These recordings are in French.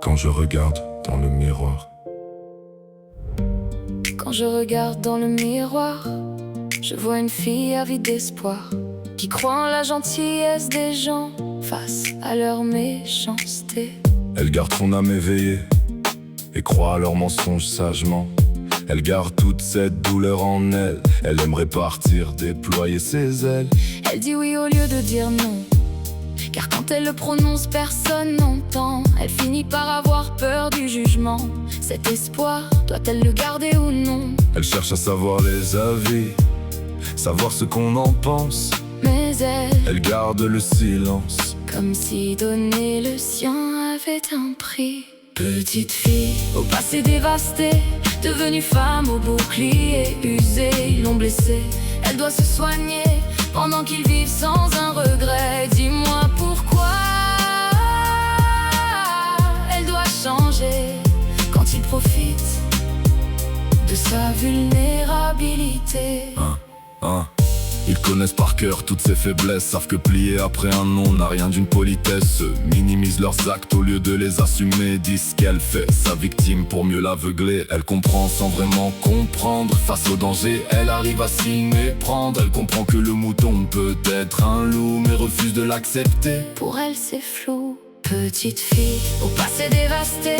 Quand je regarde dans le miroir. Quand je regarde dans le miroir, je vois une fille avide d'espoir, qui croit en la gentillesse des gens face à leur méchanceté. Elle garde son âme éveillée et croit à leurs mensonges sagement. Elle garde toute cette douleur en elle. Elle aimerait partir, déployer ses ailes. Elle dit oui au lieu de dire non, car quand elle le prononce, personne n'entend. Elle finit par avoir peur du jugement. Cet espoir, doit-elle le garder ou non? Elle cherche à savoir les avis, savoir ce qu'on en pense. Mais elle garde le silence, comme si donner le sien avait un prix. Petite fille au passé dévasté, devenue femme au bouclier usé, ils l'ont blessée. Elle doit se soigner pendant qu'ils vivent sans un regret. Dis-moi pourquoi elle doit changer quand il profite de sa vulnérabilité. Ils connaissent par cœur toutes ses faiblesses, savent que plier après un nom n'a rien d'une politesse. Minimisent leurs actes au lieu de les assumer. Disent qu'elle fait sa victime pour mieux l'aveugler. Elle comprend sans vraiment comprendre. Face au danger, elle arrive à s'y méprendre. Elle comprend que le mouton peut être un loup, mais refuse de l'accepter. Pour elle c'est flou. Petite fille au passé dévasté,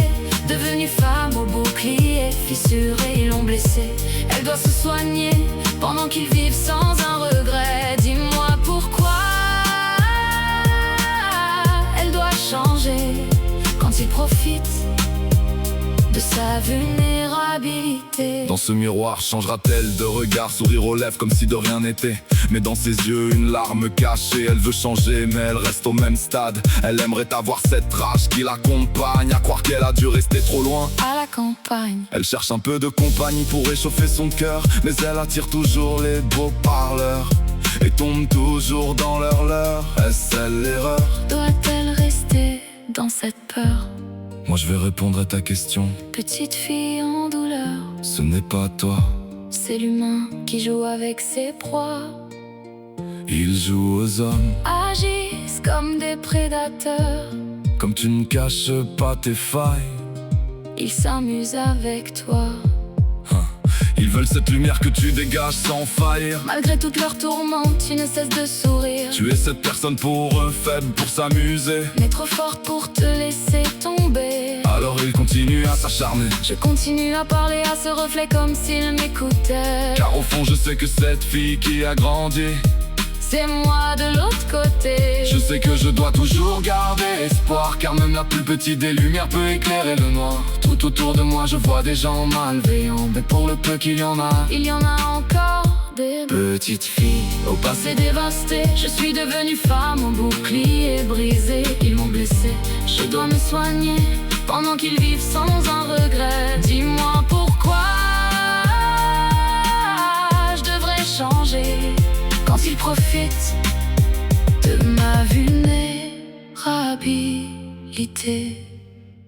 devenue femme au bouclier fissuré, ils l'ont blessée. Elle doit se soigner pendant qu'ils vivent sans un regret. Dis-moi pourquoi elle doit changer quand il profite de sa vulnérabilité. Dans ce miroir, changera-t-elle de regard, sourire aux lèvres comme si de rien n'était? Mais dans ses yeux, une larme cachée. Elle veut changer, mais elle reste au même stade. Elle aimerait avoir cette rage qui l'accompagne, à croire qu'elle a dû rester trop loin à la campagne. Elle cherche un peu de compagnie pour réchauffer son cœur, mais elle attire toujours les beaux parleurs et tombe toujours dans leur leurre. Est-ce elle l'erreur? Doit-elle rester dans cette peur? Moi je vais répondre à ta question. Petite fille en douleur, ce n'est pas toi, c'est l'humain qui joue avec ses proies. Il joue aux hommes, agissent comme des prédateurs. Comme tu ne caches pas tes failles, ils s'amusent avec toi. Ils veulent cette lumière que tu dégages sans faillir. Malgré toutes leurs tourmentes, tu ne cesses de sourire. Tu es cette personne pour eux, faible pour s'amuser, mais trop forte pour te laisser tomber. Alors il continue à s'acharner. Je continue à parler à ce reflet comme s'il m'écoutait. Car au fond je sais que cette fille qui a grandi, c'est moi de l'autre côté. Je sais que je dois toujours garder espoir, car même la plus petite des lumières peut éclairer le noir. Tout autour de moi je vois des gens malveillants, mais pour le peu qu'il y en a, il y en a encore des petites filles au passé dévasté. Je suis devenue femme au bouclier brisé, ils m'ont blessée. Je dois me soigner pendant qu'ils vivent sans un regret. Dis-moi pourquoi je devrais changer quand ils profitent de ma vulnérabilité.